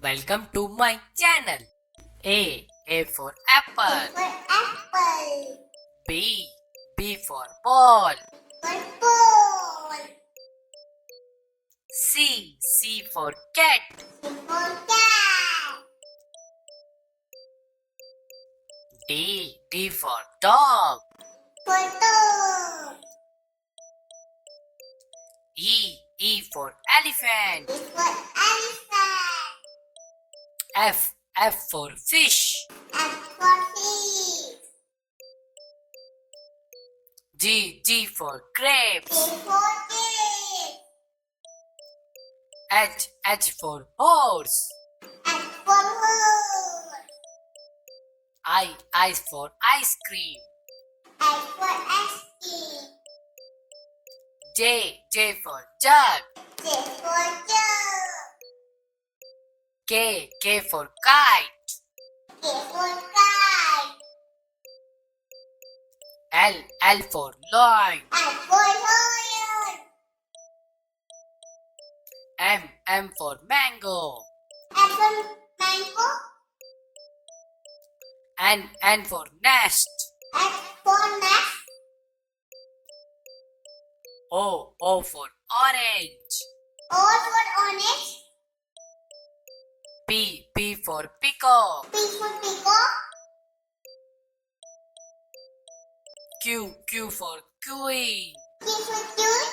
Welcome to my channel. A for apple. For apple. B for ball. For ball. C for cat. For cat. D for dog. For dog. E for elephant. It's for elephant. F for fish. F for fish. G for grapes. G for grapes. H for horse. H for horse. I for ice cream. I for ice cream. J for jug. J for jug. K for kite. K for kite. L for lion. L for lion. M for mango. M for mango. N for nest. N for nest. O for orange. O for orange. P for peacock. P for peacock. Q for queen. Q for queen.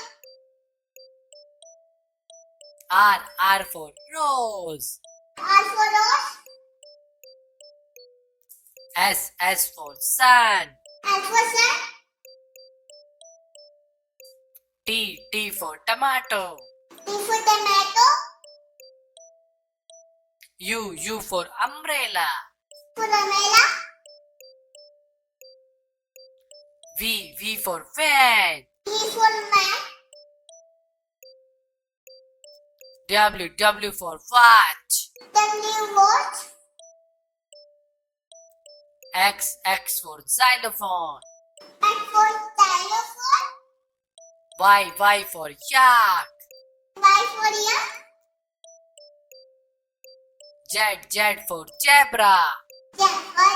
R for rose. R for rose. S for sun. S for sun. T for tomato. T for tomato. U for umbrella. For umbrella. V for van. V for man. W for watch. W watch. X for xylophone. X for xylophone. Y for yak. Y for yak. Z for zebra. Z for